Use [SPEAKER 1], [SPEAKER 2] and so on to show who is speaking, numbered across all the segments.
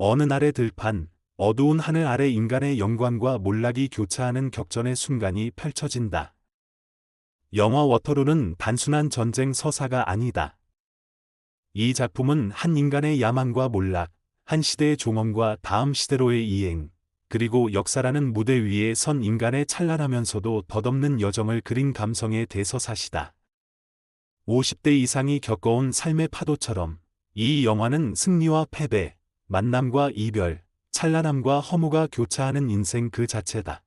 [SPEAKER 1] 어느 날의 들판, 어두운 하늘 아래 인간의 영광과 몰락이 교차하는 격전의 순간이 펼쳐진다. 영화 워터루는 단순한 전쟁 서사가 아니다. 이 작품은 한 인간의 야망과 몰락, 한 시대의 종언과 다음 시대로의 이행, 그리고 역사라는 무대 위에 선 인간의 찬란하면서도 덧없는 여정을 그린 감성의 대서사시다. 50대 이상이 겪어온 삶의 파도처럼 이 영화는 승리와 패배, 만남과 이별, 찬란함과 허무가 교차하는 인생 그 자체다.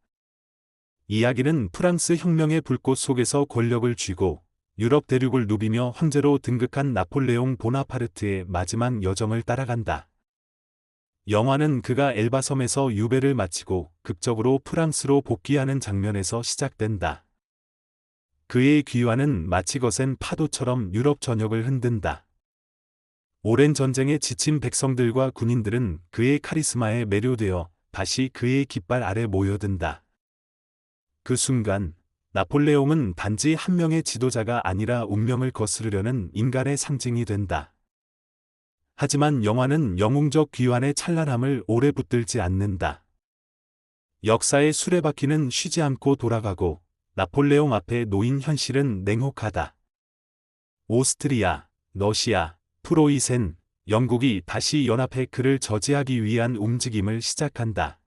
[SPEAKER 1] 이야기는 프랑스 혁명의 불꽃 속에서 권력을 쥐고 유럽 대륙을 누비며 황제로 등극한 나폴레옹 보나파르트의 마지막 여정을 따라간다. 영화는 그가 엘바섬에서 유배를 마치고 극적으로 프랑스로 복귀하는 장면에서 시작된다. 그의 귀환은 마치 거센 파도처럼 유럽 전역을 흔든다. 오랜 전쟁에 지친 백성들과 군인들은 그의 카리스마에 매료되어 다시 그의 깃발 아래 모여든다. 그 순간, 나폴레옹은 단지 한 명의 지도자가 아니라 운명을 거스르려는 인간의 상징이 된다. 하지만 영화는 영웅적 귀환의 찬란함을 오래 붙들지 않는다. 역사의 수레바퀴는 쉬지 않고 돌아가고 나폴레옹 앞에 놓인 현실은 냉혹하다. 오스트리아, 러시아, 프로이센, 영국이 다시 연합해 그를 저지하기 위한 움직임을 시작한다.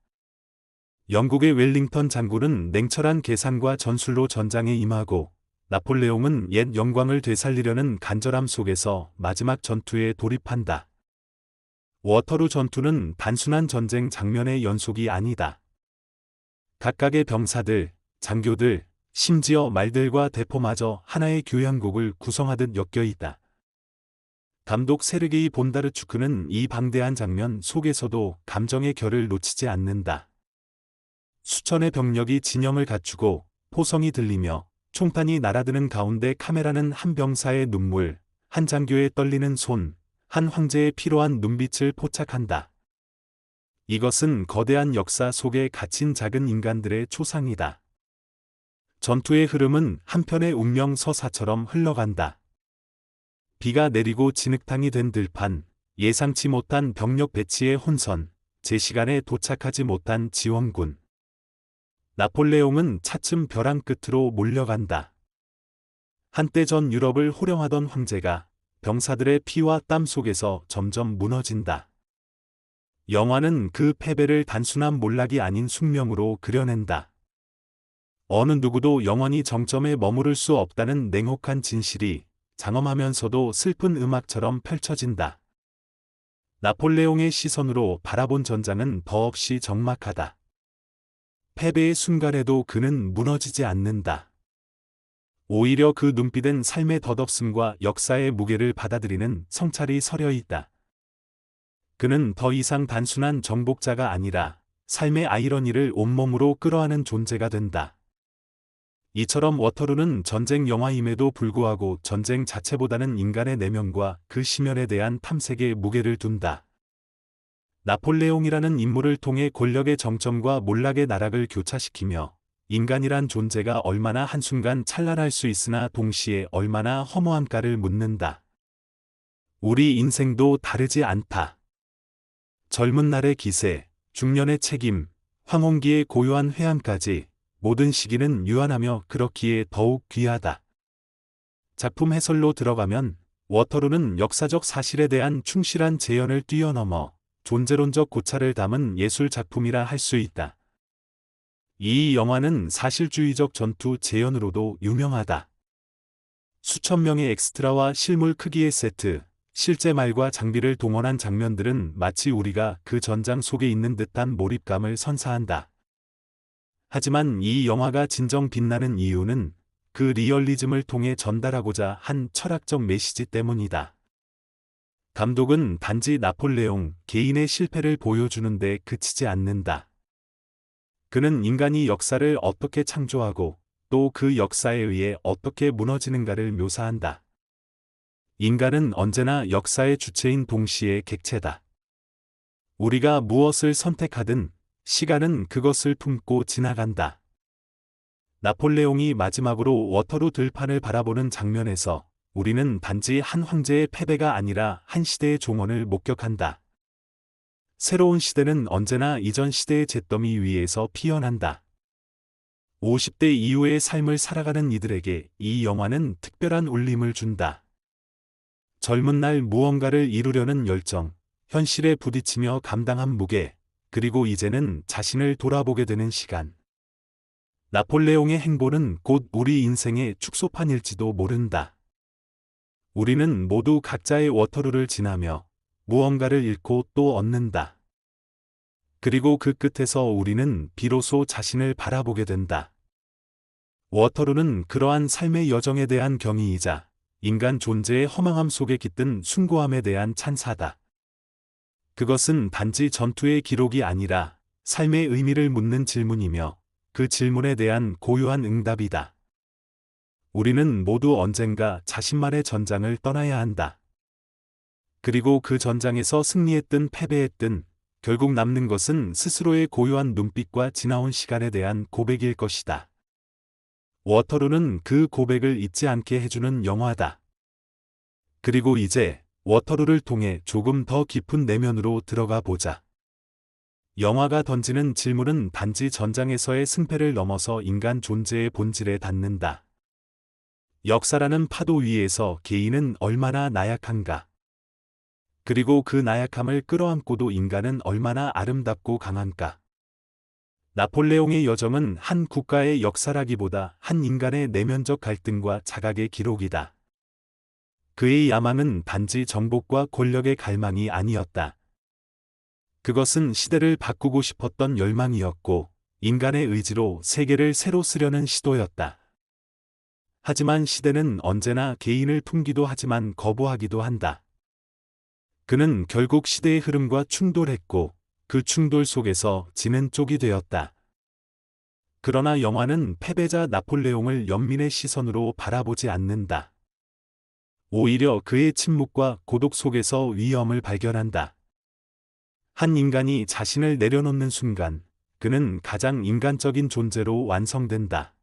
[SPEAKER 1] 영국의 웰링턴 장군은 냉철한 계산과 전술로 전장에 임하고 나폴레옹은 옛 영광을 되살리려는 간절함 속에서 마지막 전투에 돌입한다. 워터루 전투는 단순한 전쟁 장면의 연속이 아니다. 각각의 병사들, 장교들, 심지어 말들과 대포마저 하나의 교향곡을 구성하듯 엮여 있다. 감독 세르게이 본다르추크는 이 방대한 장면 속에서도 감정의 결을 놓치지 않는다. 수천의 병력이 진영을 갖추고 포성이 들리며 총탄이 날아드는 가운데 카메라는 한 병사의 눈물, 한 장교의 떨리는 손, 한 황제의 피로한 눈빛을 포착한다. 이것은 거대한 역사 속에 갇힌 작은 인간들의 초상이다. 전투의 흐름은 한편의 운명 서사처럼 흘러간다. 비가 내리고 진흙탕이 된 들판, 예상치 못한 병력 배치의 혼선, 제 시간에 도착하지 못한 지원군. 나폴레옹은 차츰 벼랑 끝으로 몰려간다. 한때 전 유럽을 호령하던 황제가 병사들의 피와 땀 속에서 점점 무너진다. 영화는 그 패배를 단순한 몰락이 아닌 숙명으로 그려낸다. 어느 누구도 영원히 정점에 머무를 수 없다는 냉혹한 진실이 장엄하면서도 슬픈 음악처럼 펼쳐진다. 나폴레옹의 시선으로 바라본 전장은 더없이 적막하다. 패배의 순간에도 그는 무너지지 않는다. 오히려 그 눈빛엔 삶의 덧없음과 역사의 무게를 받아들이는 성찰이 서려 있다. 그는 더 이상 단순한 정복자가 아니라 삶의 아이러니를 온몸으로 끌어안은 존재가 된다. 이처럼 워터루는 전쟁 영화임에도 불구하고 전쟁 자체보다는 인간의 내면과 그 심연에 대한 탐색에 무게를 둔다. 나폴레옹이라는 인물을 통해 권력의 정점과 몰락의 나락을 교차시키며 인간이란 존재가 얼마나 한순간 찬란할 수 있으나 동시에 얼마나 허무함까를 묻는다. 우리 인생도 다르지 않다. 젊은 날의 기세, 중년의 책임, 황혼기의 고요한 회한까지 모든 시기는 유한하며 그렇기에 더욱 귀하다. 작품 해설로 들어가면 워터루는 역사적 사실에 대한 충실한 재현을 뛰어넘어 존재론적 고찰을 담은 예술 작품이라 할 수 있다. 이 영화는 사실주의적 전투 재현으로도 유명하다. 수천 명의 엑스트라와 실물 크기의 세트, 실제 말과 장비를 동원한 장면들은 마치 우리가 그 전장 속에 있는 듯한 몰입감을 선사한다. 하지만 이 영화가 진정 빛나는 이유는 그 리얼리즘을 통해 전달하고자 한 철학적 메시지 때문이다. 감독은 단지 나폴레옹 개인의 실패를 보여주는데 그치지 않는다. 그는 인간이 역사를 어떻게 창조하고 또 그 역사에 의해 어떻게 무너지는가를 묘사한다. 인간은 언제나 역사의 주체인 동시에 객체다. 우리가 무엇을 선택하든 시간은 그것을 품고 지나간다. 나폴레옹이 마지막으로 워터루 들판을 바라보는 장면에서 우리는 단지 한 황제의 패배가 아니라 한 시대의 종언을 목격한다. 새로운 시대는 언제나 이전 시대의 잿더미 위에서 피어난다. 50대 이후의 삶을 살아가는 이들에게 이 영화는 특별한 울림을 준다. 젊은 날 무언가를 이루려는 열정, 현실에 부딪히며 감당한 무게, 그리고 이제는 자신을 돌아보게 되는 시간. 나폴레옹의 행보는 곧 우리 인생의 축소판일지도 모른다. 우리는 모두 각자의 워터루를 지나며 무언가를 잃고 또 얻는다. 그리고 그 끝에서 우리는 비로소 자신을 바라보게 된다. 워터루는 그러한 삶의 여정에 대한 경의이자 인간 존재의 허망함 속에 깃든 숭고함에 대한 찬사다. 그것은 단지 전투의 기록이 아니라 삶의 의미를 묻는 질문이며 그 질문에 대한 고요한 응답이다. 우리는 모두 언젠가 자신만의 전장을 떠나야 한다. 그리고 그 전장에서 승리했든 패배했든 결국 남는 것은 스스로의 고요한 눈빛과 지나온 시간에 대한 고백일 것이다. 워터루는 그 고백을 잊지 않게 해주는 영화다. 그리고 이제 워터루를 통해 조금 더 깊은 내면으로 들어가 보자. 영화가 던지는 질문은 단지 전장에서의 승패를 넘어서 인간 존재의 본질에 닿는다. 역사라는 파도 위에서 개인은 얼마나 나약한가? 그리고 그 나약함을 끌어안고도 인간은 얼마나 아름답고 강한가? 나폴레옹의 여정은 한 국가의 역사라기보다 한 인간의 내면적 갈등과 자각의 기록이다. 그의 야망은 단지 정복과 권력의 갈망이 아니었다. 그것은 시대를 바꾸고 싶었던 열망이었고, 인간의 의지로 세계를 새로 쓰려는 시도였다. 하지만 시대는 언제나 개인을 품기도 하지만 거부하기도 한다. 그는 결국 시대의 흐름과 충돌했고 그 충돌 속에서 지는 쪽이 되었다. 그러나 영화는 패배자 나폴레옹을 연민의 시선으로 바라보지 않는다. 오히려 그의 침묵과 고독 속에서 위엄을 발견한다. 한 인간이 자신을 내려놓는 순간 그는 가장 인간적인 존재로 완성된다.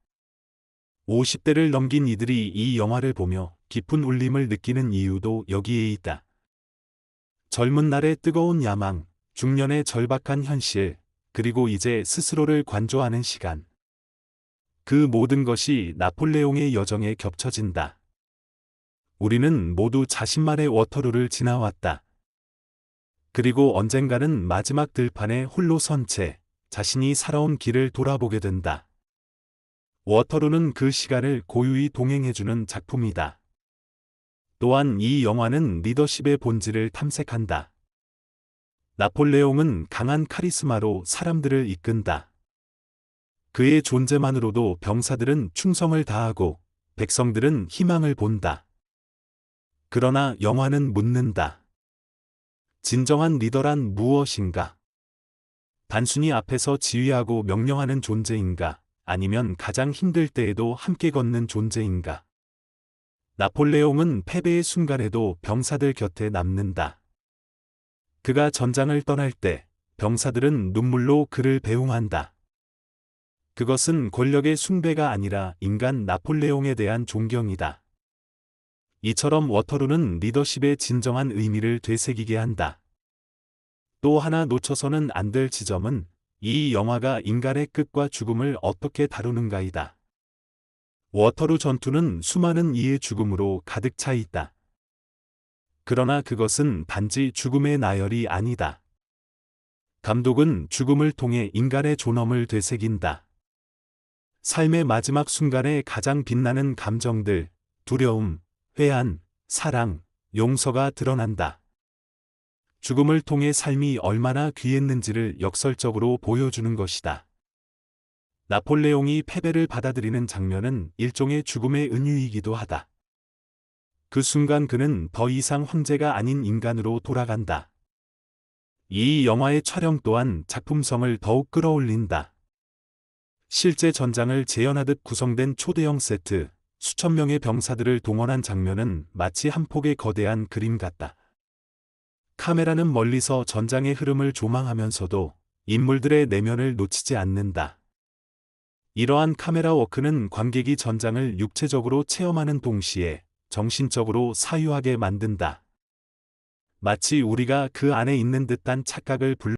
[SPEAKER 1] 50대를 넘긴 이들이 이 영화를 보며 깊은 울림을 느끼는 이유도 여기에 있다. 젊은 날의 뜨거운 야망, 중년의 절박한 현실, 그리고 이제 스스로를 관조하는 시간. 그 모든 것이 나폴레옹의 여정에 겹쳐진다. 우리는 모두 자신만의 워터루를 지나왔다. 그리고 언젠가는 마지막 들판에 홀로 선 채 자신이 살아온 길을 돌아보게 된다. 워터루는 그 시간을 고유히 동행해주는 작품이다. 또한 이 영화는 리더십의 본질을 탐색한다. 나폴레옹은 강한 카리스마로 사람들을 이끈다. 그의 존재만으로도 병사들은 충성을 다하고 백성들은 희망을 본다. 그러나 영화는 묻는다. 진정한 리더란 무엇인가? 단순히 앞에서 지휘하고 명령하는 존재인가? 아니면 가장 힘들 때에도 함께 걷는 존재인가? 나폴레옹은 패배의 순간에도 병사들 곁에 남는다. 그가 전장을 떠날 때 병사들은 눈물로 그를 배웅한다. 그것은 권력의 숭배가 아니라 인간 나폴레옹에 대한 존경이다. 이처럼 워터루는 리더십의 진정한 의미를 되새기게 한다. 또 하나 놓쳐서는 안 될 지점은 이 영화가 인간의 끝과 죽음을 어떻게 다루는가이다. 워터루 전투는 수많은 이의 죽음으로 가득 차 있다. 그러나 그것은 단지 죽음의 나열이 아니다. 감독은 죽음을 통해 인간의 존엄을 되새긴다. 삶의 마지막 순간에 가장 빛나는 감정들, 두려움, 회한, 사랑, 용서가 드러난다. 죽음을 통해 삶이 얼마나 귀했는지를 역설적으로 보여주는 것이다. 나폴레옹이 패배를 받아들이는 장면은 일종의 죽음의 은유이기도 하다. 그 순간 그는 더 이상 황제가 아닌 인간으로 돌아간다. 이 영화의 촬영 또한 작품성을 더욱 끌어올린다. 실제 전장을 재현하듯 구성된 초대형 세트, 수천 명의 병사들을 동원한 장면은 마치 한 폭의 거대한 그림 같다. 카메라는 멀리서 전장의 흐름을 조망하면서도 인물들의 내면을 놓치지 않는다. 이러한 카메라 워크는 관객이 전장을 육체적으로 체험하는 동시에 정신적으로 사유하게 만든다. 마치 우리가 그 안에 있는 듯한 착각을